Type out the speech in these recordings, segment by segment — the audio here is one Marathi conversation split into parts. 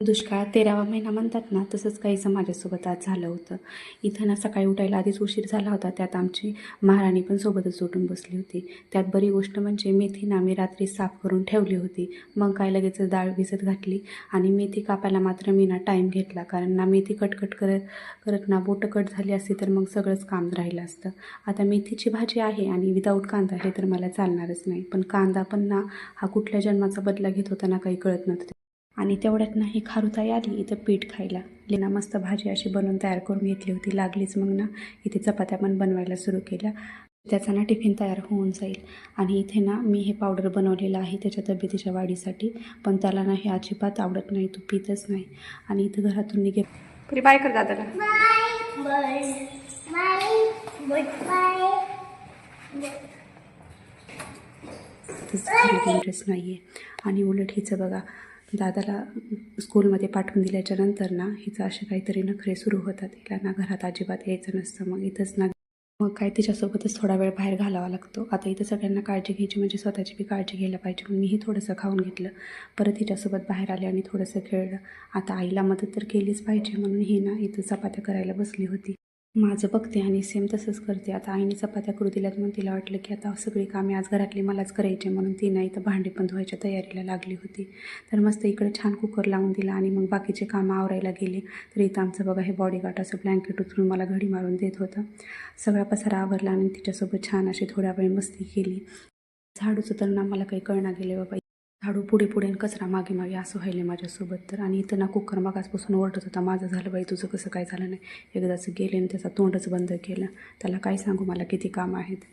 दुष्काळात 13वा महिना म्हणतात ना, तसंच काहीसं माझ्यासोबत आज झालं होतं. इथं ना सकाळी उठायला आधीच उशीर झाला होता. त्यात आमची महाराणी पण सोबतच उठून बसली होती. त्यात बरी गोष्ट म्हणजे मेथी ना मी रात्री साफ करून ठेवली होती. मग काय लगेच डाळ भिजत घातली आणि मेथी कापायला मात्र मी ना टाईम घेतला. कारण ना मेथी कटकट करत ना बोटं कट झाली असती तर मग सगळंच काम राहिलं असतं. आता मेथीची भाजी आहे आणि विदाऊट कांदा हे तर मला चालणारच नाही. पण कांदा पण ना हा कुठल्या जन्माचा बदला घेत होता ना काही कळत नव्हतं. आणि तेवढ्यात नाही खारुताई आली इथं पीठ खायला. लेना मस्त भाजी अशी बनवून तयार करून घेतली होती. लागलीच मग ना इथे चपात्या पण बनवायला सुरू केल्या. त्याचा ना टिफिन तयार होऊन जाईल. आणि इथे ना मी हे पावडर बनवलेलं आहे त्याच्या तब्येतीच्या वाढीसाठी. पण त्याला ना हे अजिबात आवडत नाही, तो पितच नाही. आणि इथं घरातून निघे तरी बाय कर दादाला. इंटरेस्ट नाही आहे. आणि उलट हिचं बघा, दादाला स्कूलमध्ये पाठवून दिल्याच्या नंतर ना हिचं असे काहीतरी नखरे सुरू होतात. हिला ना घरात अजिबात यायचं नसतं. मग इथंच ना मग काय तिच्यासोबतच थोडा वेळ बाहेर घालावा लागतो. आता इथं सगळ्यांना काळजी घ्यायची म्हणजे स्वतःची बी काळजी घ्यायला पाहिजे. मग मीही थोडंसं खाऊन घेतलं. परत हिच्यासोबत बाहेर आले आणि थोडंसं खेळलं. आता आईला मदत तर केलीच पाहिजे म्हणून ही ना इथं चपात्या करायला बसली होती. माझं बघते आणि सेम तसंच करते. आता आईने चपात्या करू दिल्यात म्हणून तिला वाटलं की आता सगळी कामे आज घरातली मलाच करायची म्हणून ती नाही तर भांडी पण धुवायच्या तयारीला लागली होती. तर मस्त इकडे छान कुकर लावून दिला आणि मग बाकीचे कामं आवरायला गेले. तर इथं आमचं बघा हे बॉडीगार्ड असं ब्लँकेट उचलून मला घडी मारून देत होतं. सगळा पसारा आवरला आणि तिच्यासोबत छान अशी थोड्या वेळ मस्ती केली. झाडूचं तर ना मला काही कळना गेले बाबा. झाडू पुढे पुढे आणि कचरा मागे मागे असं व्हायले माझ्यासोबत. तर आणि इथं ना कुकर मगाचपासून ओरडत होता, माझं झालं बाई तुझं कसं काय झालं नाही. एकदाच गेले आणि त्याचा तोंडच बंद केलं. त्याला काय सांगू मला किती कामं आहेत.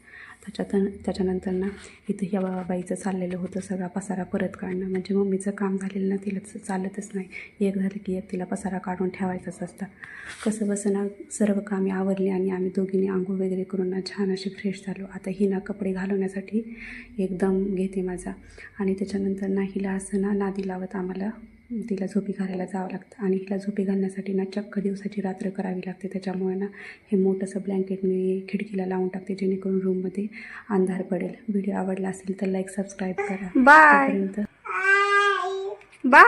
त्याच्यानंतर ना इथं ह्या बाईचं चाललेलं होतं सगळा पसारा परत काढणं. म्हणजे मम्मीचं काम झालेलं ना तिला चालतच नाही. एक झालं की एक तिला पसारा काढून ठेवायचाच असतं. कसं बसं ना सर्व कामे आवरली आणि आम्ही दोघींनी आंघोळ वगैरे करून ना छान असे फ्रेश झालो. आता ही ना कपडे घालवण्यासाठी एकदम घेते माझा. आणि त्याच्यानंतर ना हिला असं ना नादी लावत आम्हाला तिला झोपी घालायला जावं लागतं. आणि हिला झोपी घालण्यासाठी ना चक्क दिवसाची रात्र करावी लागते. त्याच्यामुळे ना हे मोठंसं ब्लँकेट मी खिडकीला लावून टाकते जेणेकरून रूममध्ये अंधार पडेल. व्हिडिओ आवडला असेल तर लाईक सबस्क्राईब करा. बाय.